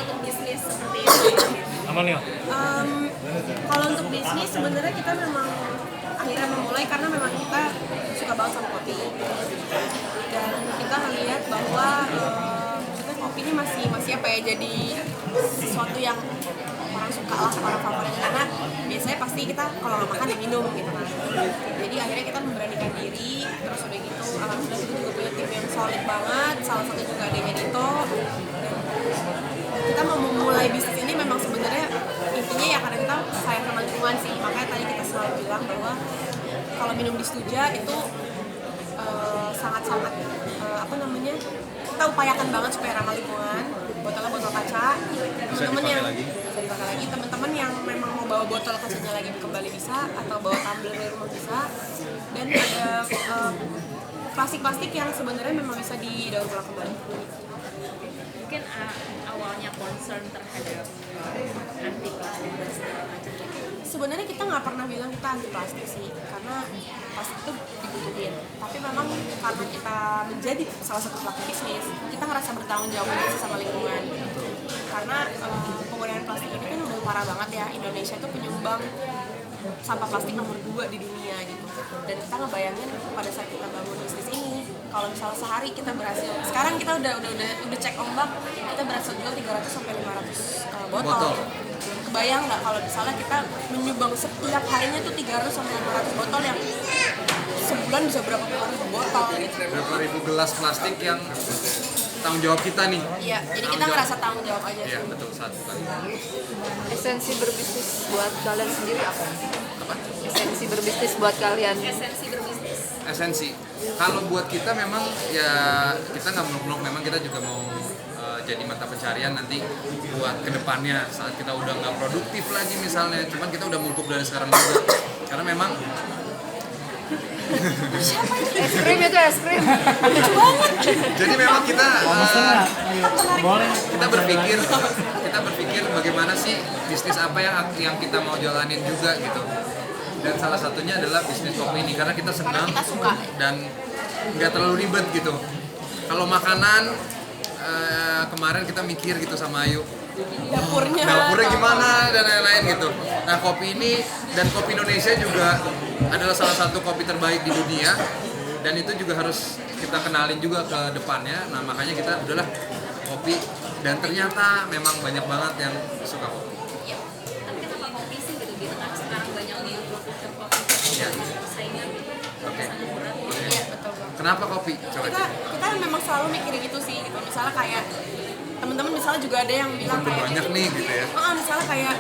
untuk bisnis seperti ini? Apa nih? Kalau untuk bisnis sebenarnya kita memang akhirnya memulai karena memang kita suka banget sama kopi dan kita melihat bahwa kita kopi ini masih apa ya, jadi sesuatu yang orang suka lah, orang favorit, karena biasanya pasti kita kalau nggak makan ya minum gitu kan. Jadi akhirnya kita memberanikan diri, terus udah gitu alhamdulillah kita juga punya tim yang solid banget, salah satu juga adanya Dito. Kita mau memulai bisnis ini memang sebenarnya intinya ya karena kita sayang sama lingkungan sih, makanya tadi kita selalu bilang bahwa kalau minum di Stuja itu sangat-sangat apa namanya, kita upayakan banget supaya ramah lingkungan. Botolnya botol kaca, teman-teman yang bisa dipakai lagi, teman-teman yang memang mau bawa botol kacanya lagi kembali bisa, atau bawa tumbler dari rumah bisa, dan ada plastik-plastik yang sebenarnya memang bisa didaur ulang kembali. Mungkin awalnya concern terhadap anti plastik dan segala macam. Sebenarnya kita nggak pernah bilang kita anti plastik sih, karena plastik itu dibutuhin. Tapi memang karena kita menjadi salah satu pelaku bisnis, kita ngerasa bertanggung jawab sama lingkungan. Karena penggunaan plastik ini kan udah parah banget ya. Indonesia itu penyumbang sampah plastik nomor 2 di dunia gitu. Dan kita ngebayangin pada saat kita bangun bisnis ini, kalau misalnya sehari kita berhasil, sekarang kita udah cek ombak, kita berhasil jual 300 sampai 500 botol. Kebayang nggak kalau misalnya kita menyumbang setiap harinya tuh 300 sampai 500 botol yang sebulan bisa berapa puluh ribu botol gitu. Berapa ribu gelas plastik yang tanggung jawab kita nih. Iya, jadi kita ngerasa tanggung jawab aja Iya sih. betul, satu kali. Esensi berbisnis buat kalian sendiri apa? Apa? Esensi berbisnis buat kalian. Esensi berbisnis. Esensi. Kalau buat kita memang ya kita nggak muluk-muluk, memang kita juga mau jadi mata pencarian nanti buat kedepannya saat kita udah nggak produktif lagi misalnya. Cuman kita udah muluk dari sekarang juga. Karena memang Es krim itu es krim. jadi memang kita Boleh. kita berpikir bagaimana sih bisnis apa yang kita mau jalanin juga gitu. Dan salah satunya adalah bisnis kopi ini karena kita senang Karena kita suka. dan nggak terlalu ribet gitu. Kalau makanan kemarin kita mikir gitu sama Ayu dapurnya gimana dan lain-lain gitu. Nah kopi ini dan kopi Indonesia juga adalah salah satu kopi terbaik di dunia dan itu juga harus kita kenalin juga ke depannya. Nah makanya kita udahlah kopi dan ternyata memang banyak banget yang suka kopi. Ya, tapi kenapa kopi sih gitu kan sekarang banyak yang produk kopi Iya. saingan Oke. sangat berat. Iya, betul banget. Kenapa kopi? Coba. Kita memang selalu mikirin gitu sih gitu. Misalnya kayak teman-teman misalnya juga ada yang bilang kayak Banyak nih gitu ya. misalnya kayak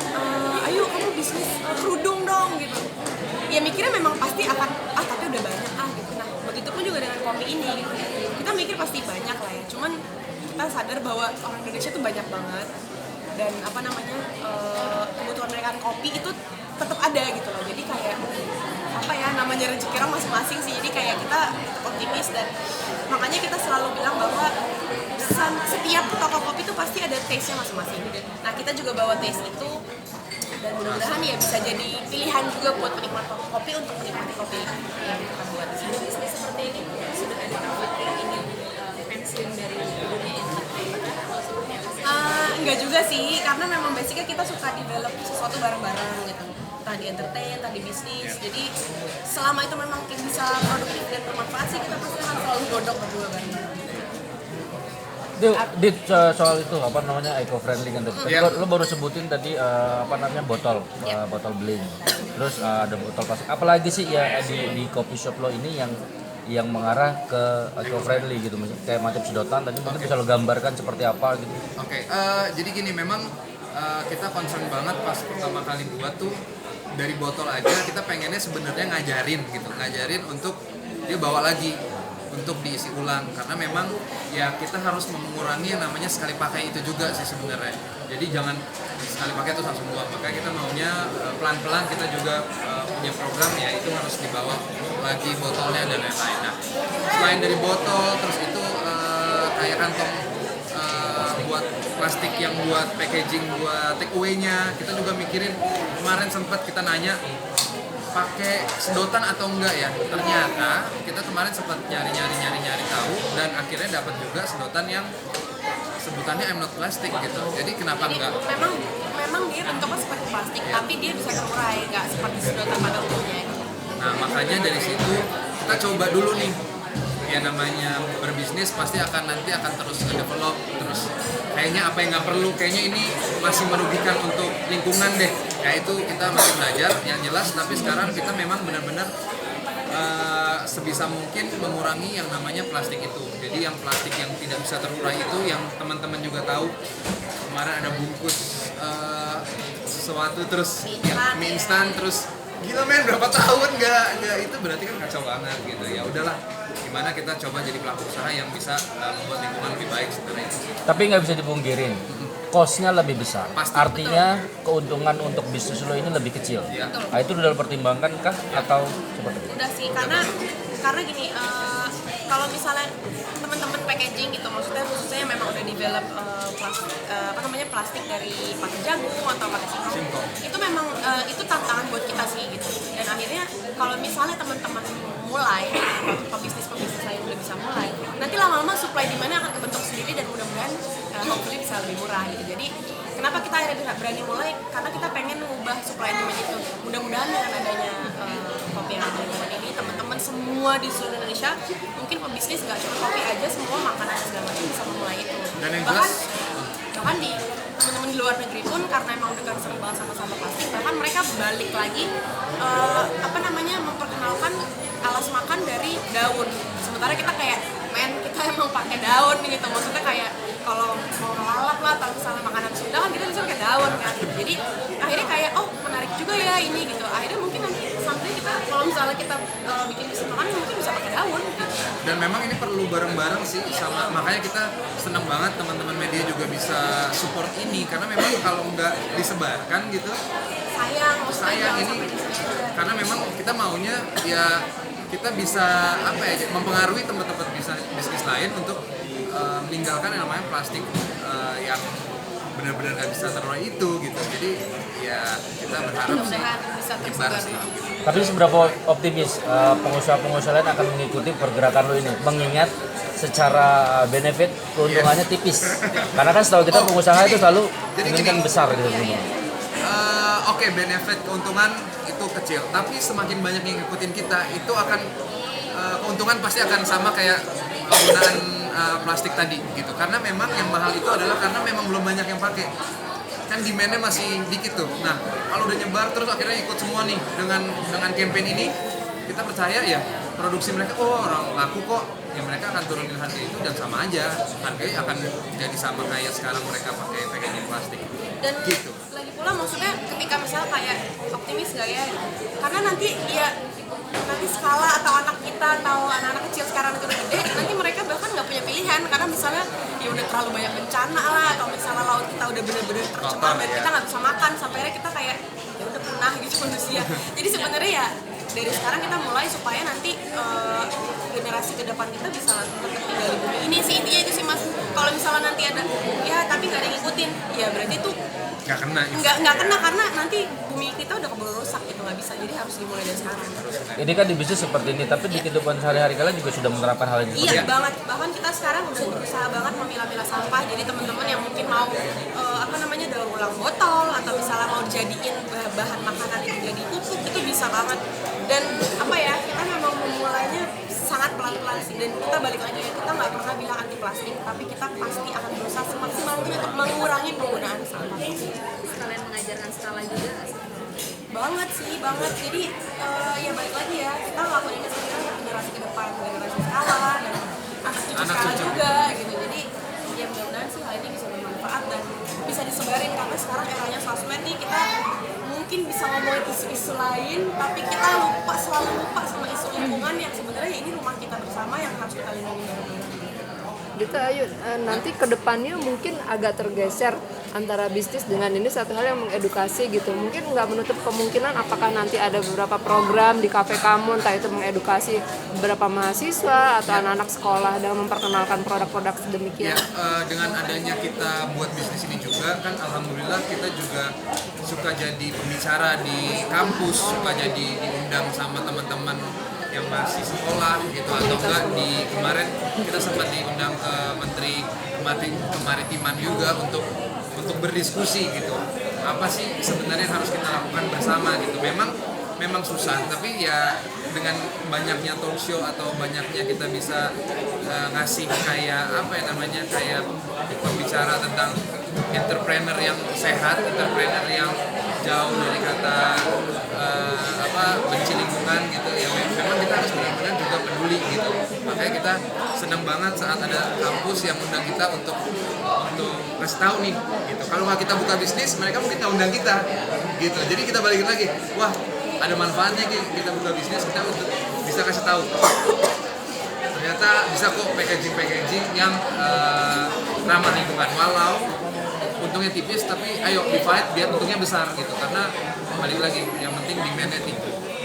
ayo kamu bisnis kerudung dong gitu. Ya mikirnya memang pasti akan tapi udah banyak gitu. Nah begitu pun juga dengan kopi ini gitu. Kita mikir pasti banyak lah ya. Cuman kita sadar bahwa orang Indonesia tuh banyak banget dan apa namanya kebutuhan mereka kopi itu tetap ada gitu loh. Jadi kayak apa ya, namanya rezeki orang masing-masing sih. Jadi kayak kita optimis dan makanya kita selalu bilang bahwa setiap toko kopi itu pasti ada taste-nya masing-masing. Nah kita juga bawa taste itu dan mudah-mudahan ya bisa jadi pilihan juga buat penikmat kopi untuk menikmati kopi yang kita buat. Bisnis seperti ini sudah ada target yang ingin pensiun dari dunia entertainment atau seperti apa sih? Enggak juga sih, karena memang basicnya kita suka develop sesuatu bareng-bareng gitu. Entah di entertain, entah di bisnis. Jadi selama itu memang bisa produktif dan bermanfaat sih, kita pasti akan selalu godok berdua bareng-bareng. Dit, soal itu apa namanya eco friendly kan tadi. Lo baru sebutin tadi apa namanya botol beling. Terus ada botol plastik. Apalagi sih ya di coffee shop lo ini yang mengarah ke eco friendly gitu, kayak macam sedotan tadi mungkin bisa lo gambarkan seperti apa gitu. Oke, jadi gini memang kita concern banget pas pertama kali buat tuh dari botol aja kita pengennya sebenarnya ngajarin untuk dia bawa lagi untuk diisi ulang karena memang ya kita harus mengurangi yang namanya sekali pakai itu juga sih sebenarnya. Jadi jangan sekali pakai terus langsung buang. Makanya kita maunya pelan-pelan kita juga punya program ya itu harus dibawa lagi botolnya dan lain-lain. Nah, selain dari botol terus itu kayak kantong buat plastik yang buat packaging buat take away-nya kita juga mikirin. Kemarin sempat kita nanya pakai sedotan atau enggak ya, ternyata kita kemarin sempat nyari tahu dan akhirnya dapat juga sedotan yang sebutannya I'm not plastic gitu. Jadi kenapa Jadi enggak? memang dia bentuknya seperti plastik, tapi dia bisa terurai, nggak seperti sedotan pada umumnya. Nah makanya dari situ kita coba dulu nih, ya namanya berbisnis pasti nanti akan terus develop, terus kayaknya apa yang nggak perlu, kayaknya ini masih merugikan untuk lingkungan deh. Ya itu kita masih belajar yang jelas, tapi sekarang kita memang benar-benar sebisa mungkin mengurangi yang namanya plastik itu. Jadi yang plastik yang tidak bisa terurai itu, yang teman-teman juga tahu kemarin ada bungkus sesuatu terus yang mie instan terus gila men berapa tahun nggak itu berarti kan kacau banget gitu. Ya udahlah, gimana kita coba jadi pelaku usaha yang bisa membuat lingkungan lebih baik sebenarnya itu. Tapi nggak bisa dipungkirin, cost-nya lebih besar. Pasti. Artinya keuntungan untuk bisnis lo ini lebih kecil. Iya. Nah, itu udah dipertimbangkan kah atau seperti itu? Udah sih, karena gini, kalau misalnya teman-teman packaging gitu, maksudnya khususnya memang udah develop plastik dari pakai jagung atau pakai singkong, itu memang itu tantangan buat kita sih gitu. Dan akhirnya kalau misalnya teman-teman mulai, pebisnis lain udah bisa mulai, nanti lama-lama supply demand akan kebentuk sendiri dan mudah-mudahan hopefully bisa lebih murah gitu. Jadi kenapa kita akhirnya berani mulai? Karena kita pengen mengubah supply demand itu. Mudah-mudahan dengan adanya kopi yang ada ini, teman-teman semua di seluruh Indonesia, mungkin pebisnis nggak cuma kopi aja, semua makanan segala macam bisa memulai itu. Dan yang bahkan jelas di teman-teman di luar negeri pun, karena emang udah concern banget sama sampah plastik, bahkan mereka balik lagi memperkenalkan alas makan dari daun. Sementara kita kayak kita emang pakai daun gitu, maksudnya kayak kalau mau ngelalap lah atau misalnya makanan Sunda kan kita bisa pakai daun kan. Jadi akhirnya kayak menarik juga ya ini gitu. Akhirnya mungkin nanti sampai kita kalau misalnya kita bikin bisnis makanan mungkin bisa pakai daun gitu. Dan memang ini perlu bareng-bareng sih, sama makanya kita senang banget teman-teman media juga bisa support ini, karena memang kalau nggak disebarkan gitu sayang ini, karena memang kita maunya ya kita bisa mempengaruhi tempat-tempat bisnis lain untuk meninggalkan yang namanya plastik yang benar-benar nggak bisa terurai itu gitu. Jadi ya kita berharap sih bisa nyebar tersebar. sih. Tapi seberapa optimis pengusaha-pengusaha lain akan mengikuti pergerakan lo ini? Mengingat secara benefit keuntungannya tipis. Karena kan setahu kita pengusaha itu selalu inginkan besar gitu. Oke, benefit keuntungan itu kecil, tapi semakin banyak yang ngikutin kita itu akan keuntungan pasti akan sama kayak penggunaan plastik tadi gitu. Karena memang yang mahal itu adalah karena memang belum banyak yang pakai. Kan demand-nya masih dikit tuh. Nah, kalau udah nyebar terus akhirnya ikut semua nih dengan campaign ini, kita percaya ya produksi mereka orang laku kok. Ya mereka akan turunin harga itu dan sama aja. Harganya akan jadi sama kayak sekarang mereka pakai packaging plastik. Dan Gitu. lagi pula maksudnya ketika misalnya kayak optimis gak ya, karena nanti skala atau anak kita atau anak-anak kecil sekarang itu udah gede, nanti mereka bahkan nggak punya pilihan karena misalnya ya udah terlalu banyak bencana lah, atau misalnya laut kita udah bener-bener tercemar dan kita nggak bisa makan, sampai akhirnya kita kayak ya udah punah gitu manusia. Jadi sebenarnya ya dari sekarang kita mulai supaya nanti generasi ke depan kita bisa tetap tinggal di bumi ini sih, intinya itu sih Mas. Kalau misalnya nanti ada ya tapi nggak ada yang ngikutin, ya berarti itu Nggak kena. nggak kena, karena nanti bumi kita udah keburu rusak gitu, nggak bisa. Jadi harus dimulai dari sekarang. Ini kan di bisnis seperti ini, tapi di kehidupan sehari-hari kalian juga sudah menerapkan hal ini. Iya banget, bahkan kita sekarang udah berusaha banget memilah-milah sampah. Jadi teman-teman yang mungkin mau daur ulang botol atau misalnya mau dijadiin bahan makanan itu jadi pupuk, itu bisa banget. Dan kita memang memulainya sangat pelan-pelan sih, dan kita balik lagi ya, kita nggak pernah bilang anti plastik, tapi kita pasti akan berusaha semaksimal mungkin untuk mengurangi penggunaan sampah. Sekalian mengajarkan skala juga nggak sih? Banget. Jadi ya balik lagi ya, kita ngelakuin ini sebenarnya untuk generasi ke depan, generasi skala dan anak cucu skala juga gitu. Jadi ya mudah-mudahan sih hal ini bisa bermanfaat dan bisa disebarin, karena sekarang eranya sosmed nih, kita mungkin bisa ngomongin isu-isu lain, tapi kita selalu lupa sama isu lingkungan yang sebenarnya ini rumah kita bersama yang harus kita lindungi bareng-bareng. Gitu Ayu, nanti kedepannya mungkin agak tergeser antara bisnis dengan ini, satu hal yang mengedukasi gitu. Mungkin nggak menutup kemungkinan apakah nanti ada beberapa program di kafe kamu, entah itu mengedukasi beberapa mahasiswa atau anak-anak sekolah dalam memperkenalkan produk-produk sedemikian. Ya, dengan adanya kita buat bisnis ini juga kan alhamdulillah kita juga suka jadi pembicara di kampus, suka jadi diundang sama teman-teman yang masih sekolah gitu, atau enggak di kemarin kita sempat diundang ke Menteri Kemaritiman juga untuk berdiskusi gitu, apa sih sebenarnya yang harus kita lakukan bersama gitu. Memang susah, tapi ya dengan banyaknya talk show atau banyaknya kita bisa ngasih kayak apa ya namanya, kayak pembicara tentang entrepreneur yang sehat, entrepreneur yang jauh dari kata benci lingkungan gitu ya. Memang kita harus benar-benar juga peduli gitu. Makanya kita senang banget saat ada kampus yang undang kita untuk kasih tahu nih gitu. Kalau nggak kita buka bisnis, mereka mungkin nggak undang kita gitu. Jadi kita balikin lagi, wah ada manfaatnya kita buka bisnis, kita untuk bisa kasih tahu ternyata bisa kok packaging yang ramah lingkungan, walau untungnya tipis, tapi ayo di fight biar untungnya besar gitu. Karena balik lagi, yang penting demand-nya tinggi.